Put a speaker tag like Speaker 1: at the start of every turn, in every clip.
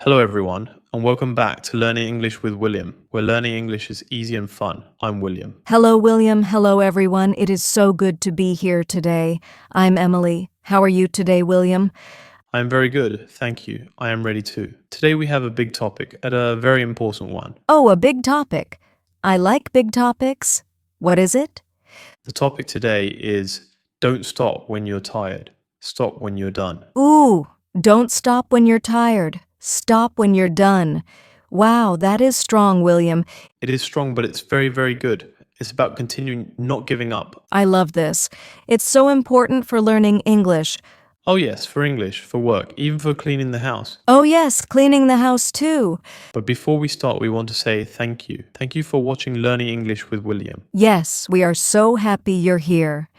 Speaker 1: Hello, everyone, and welcome back to Learning English with William, where learning English is easy and fun. I'm William.
Speaker 2: Hello, William. Hello, everyone. It is so good to be here today. I'm Emily. How are you today, William?
Speaker 1: I am very good, thank you. I am ready too. Today we have a big topic, and a very important one.
Speaker 2: Oh, a big topic. I like big topics. What is it?
Speaker 1: The topic today is don't stop when you're tired. Stop when you're done.
Speaker 2: Ooh, don't stop when you're tired. Stop when you're done. Wow, that is strong, William.
Speaker 1: It is strong, but it's very, very good. It's about continuing, not giving up.
Speaker 2: I love this. It's so important for learning English.
Speaker 1: Oh yes, for English, for work, even for cleaning the house.
Speaker 2: Oh, yes, cleaning the house too.
Speaker 1: But before we start, we want to say thank you. Thank you for watching Learning English with William.
Speaker 2: Yes, we are so happy you're here.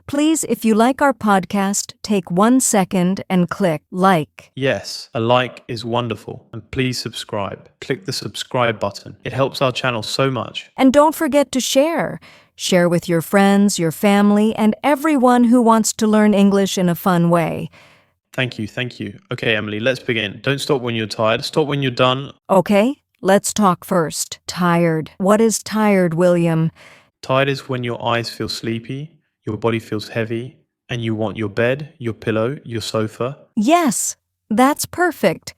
Speaker 2: Please, if you like our podcast, take 1 second and click like.
Speaker 1: Yes, a like is wonderful, and please subscribe. Click the subscribe button. It helps our channel so much.
Speaker 2: And don't forget to share. Share with your friends, your family, and everyone who wants to learn English in a fun way.
Speaker 1: Thank you, thank you. Okay, Emily, let's begin. Don't stop when you're tired. Stop when you're done.
Speaker 2: Okay, let's talk first. Tired. What is tired, William?
Speaker 1: Tired is when your eyes feel sleepy, your body feels heavy, and you want your bed, your pillow, your sofa.
Speaker 2: Yes, that's perfect.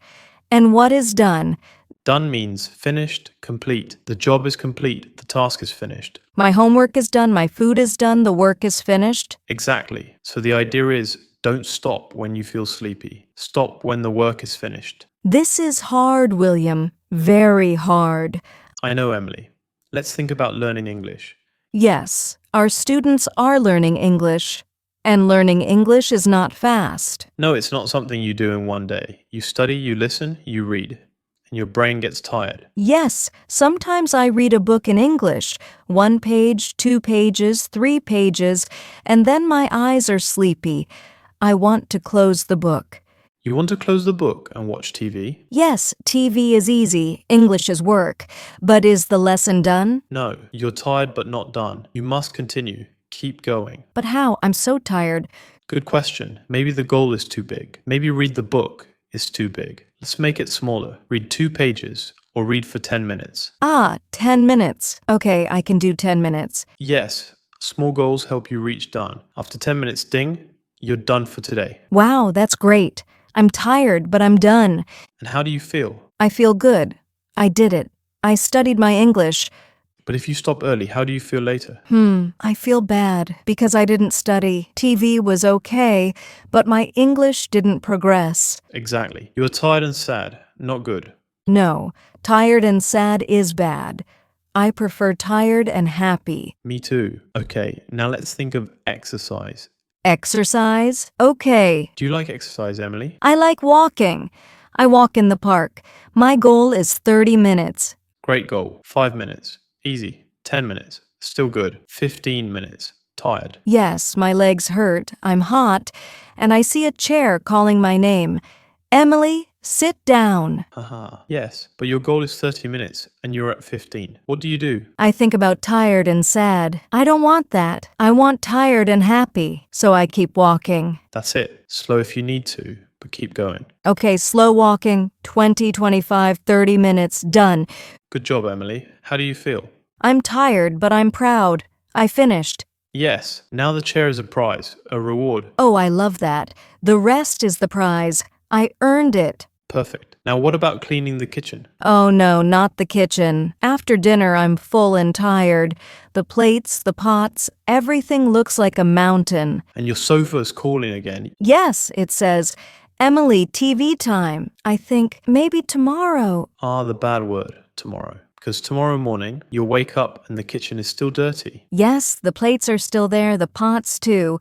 Speaker 2: And what is done?
Speaker 1: Done means finished, complete. The job is complete. The task is finished.
Speaker 2: My homework is done, my food is done, the work is finished.
Speaker 1: Exactly. So the idea is don't stop when you feel sleepy. Stop when the work is finished.
Speaker 2: This is hard, William. Very hard.
Speaker 1: I know, Emily. Let's think about learning English.
Speaker 2: Yes, our students are learning English. And learning English is not fast.
Speaker 1: No, it's not something you do in one day. You study, you listen, you read, and your brain gets tired.
Speaker 2: Yes, sometimes I read a book in English, 1 page, 2 pages, 3 pages, and then my eyes are sleepy. I want to close the book.
Speaker 1: You want to close the book and watch TV?
Speaker 2: Yes, TV is easy, English is work. But is the lesson done?
Speaker 1: No, you're tired but not done. You must continue. Keep going.
Speaker 2: But how? I'm so tired.
Speaker 1: Good question. Maybe the goal is too big. Maybe read the book is too big. Let's make it smaller. Read 2 pages or read for 10 minutes.
Speaker 2: 10 minutes. Okay, I can do 10 minutes.
Speaker 1: Yes, small goals help you reach done. After 10 minutes, ding, you're done for today.
Speaker 2: Wow, that's great. I'm tired, but I'm done.
Speaker 1: And how do you feel?
Speaker 2: I feel good. I did it. I studied my English.
Speaker 1: But if you stop early, how do you feel later?
Speaker 2: I feel bad because I didn't study. TV was okay, but my English didn't progress.
Speaker 1: Exactly. You're tired and sad. Not good.
Speaker 2: No, tired and sad is bad. I prefer tired and happy.
Speaker 1: Me too. Okay, now let's think of exercise.
Speaker 2: Exercise? Okay.
Speaker 1: Do you like exercise, Emily?
Speaker 2: I like walking. I walk in the park. My goal is 30 minutes.
Speaker 1: Great goal. 5 minutes. Easy. 10 minutes. Still good. 15 minutes. Tired.
Speaker 2: Yes, my legs hurt. I'm hot. And I see a chair calling my name. Emily, sit down.
Speaker 1: Haha. Yes, but your goal is 30 minutes and you're at 15. What do you do?
Speaker 2: I think about tired and sad. I don't want that. I want tired and happy. So I keep walking.
Speaker 1: That's it. Slow if you need to, but keep going.
Speaker 2: Okay, slow walking. 20, 25, 30 minutes. Done.
Speaker 1: Good job, Emily. How do you feel?
Speaker 2: I'm tired, but I'm proud. I finished.
Speaker 1: Yes, now the chair is a prize, a reward.
Speaker 2: Oh, I love that. The rest is the prize. I earned it.
Speaker 1: Perfect. Now what about cleaning the kitchen?
Speaker 2: Oh no, not the kitchen. After dinner, I'm full and tired. The plates, the pots, everything looks like a mountain.
Speaker 1: And your sofa is calling again.
Speaker 2: Yes, it says, Emily, TV time. I think maybe tomorrow.
Speaker 1: The bad word, tomorrow. Because tomorrow morning, you'll wake up and the kitchen is still dirty.
Speaker 2: Yes, the plates are still there, the pots too.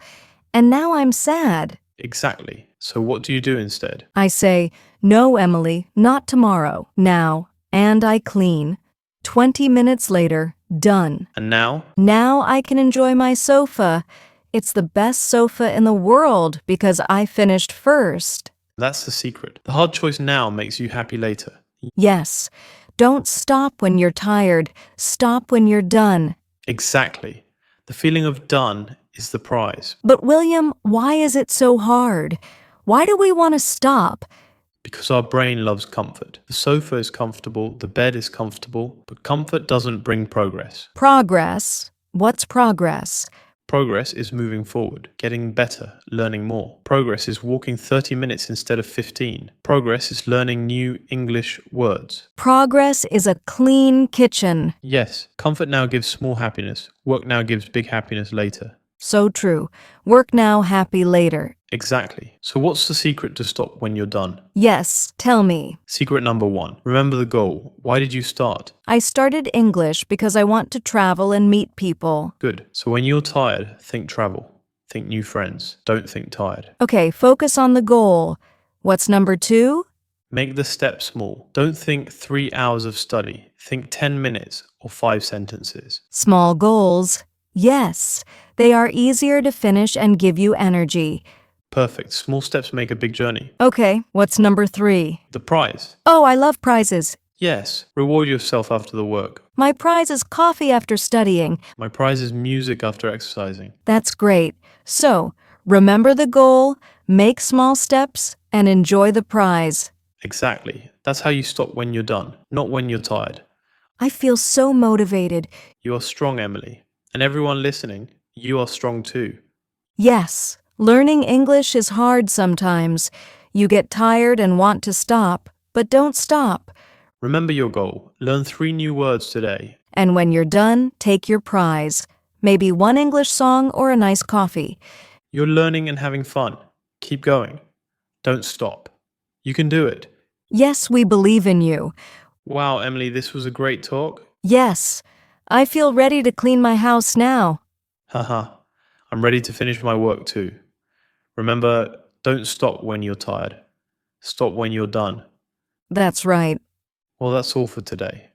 Speaker 2: And now I'm sad.
Speaker 1: Exactly. So what do you do instead?
Speaker 2: I say, no, Emily, not tomorrow. Now. And I clean. 20 minutes later, done.
Speaker 1: And now?
Speaker 2: Now I can enjoy my sofa. It's the best sofa in the world because I finished first.
Speaker 1: That's the secret. The hard choice now makes you happy later.
Speaker 2: Yes. Don't stop when you're tired. Stop when you're done.
Speaker 1: Exactly. The feeling of done is the prize.
Speaker 2: But William, why is it so hard? Why do we want to stop?
Speaker 1: Because our brain loves comfort. The sofa is comfortable, the bed is comfortable, but comfort doesn't bring progress.
Speaker 2: Progress? What's progress?
Speaker 1: Progress is moving forward, getting better, learning more. Progress is walking 30 minutes instead of 15. Progress is learning new English words.
Speaker 2: Progress is a clean kitchen.
Speaker 1: Yes, comfort now gives small happiness. Work now gives big happiness later.
Speaker 2: So true. Work now, happy later.
Speaker 1: Exactly. So what's the secret to stop when you're done?
Speaker 2: Yes, tell me.
Speaker 1: Secret number 1. Remember the goal. Why did you start?
Speaker 2: I started English because I want to travel and meet people.
Speaker 1: Good. So when you're tired, think travel. Think new friends. Don't think tired.
Speaker 2: Okay, focus on the goal. What's number 2?
Speaker 1: Make the step small. Don't think 3 hours of study. Think 10 minutes or 5 sentences.
Speaker 2: Small goals. Yes, they are easier to finish and give you energy.
Speaker 1: Perfect. Small steps make a big journey.
Speaker 2: Okay, what's number 3?
Speaker 1: The prize.
Speaker 2: Oh, I love prizes.
Speaker 1: Yes. Reward yourself after the work.
Speaker 2: My prize is coffee after studying.
Speaker 1: My prize is music after exercising.
Speaker 2: That's great. So, remember the goal, make small steps, and enjoy the prize.
Speaker 1: Exactly. That's how you stop when you're done, not when you're tired.
Speaker 2: I feel so motivated.
Speaker 1: You are strong, Emily. And everyone listening, you are strong too.
Speaker 2: Yes, learning English is hard sometimes. You get tired and want to stop, but don't stop.
Speaker 1: Remember your goal. Learn 3 new words today.
Speaker 2: And when you're done, take your prize. Maybe one English song or a nice coffee.
Speaker 1: You're learning and having fun. Keep going. Don't stop. You can do it.
Speaker 2: Yes, we believe in you.
Speaker 1: Wow, Emily, this was a great talk.
Speaker 2: Yes, I feel ready to clean my house now.
Speaker 1: Haha, I'm ready to finish my work too. Remember, don't stop when you're tired. Stop when you're done.
Speaker 2: That's right.
Speaker 1: Well, that's all for today.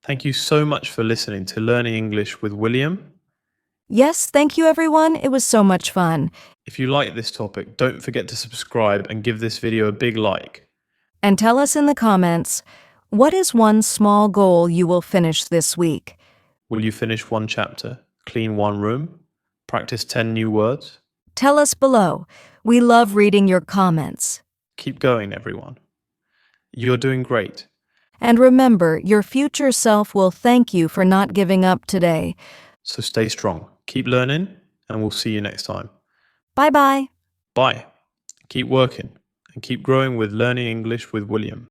Speaker 1: Thank you so much for listening to Learning English with William.
Speaker 2: Yes, thank you everyone. It was so much fun.
Speaker 1: If you like this topic, don't forget to subscribe and give this video a big like.
Speaker 2: And tell us in the comments, what is one small goal you will finish this week?
Speaker 1: Will you finish 1 chapter, clean 1 room, practice 10 new words?
Speaker 2: Tell us below. We love reading your comments.
Speaker 1: Keep going, everyone. You're doing great.
Speaker 2: And remember, your future self will thank you for not giving up today.
Speaker 1: So stay strong, keep learning, and we'll see you next time.
Speaker 2: Bye-bye.
Speaker 1: Bye. Keep working and keep growing with Learning English with William.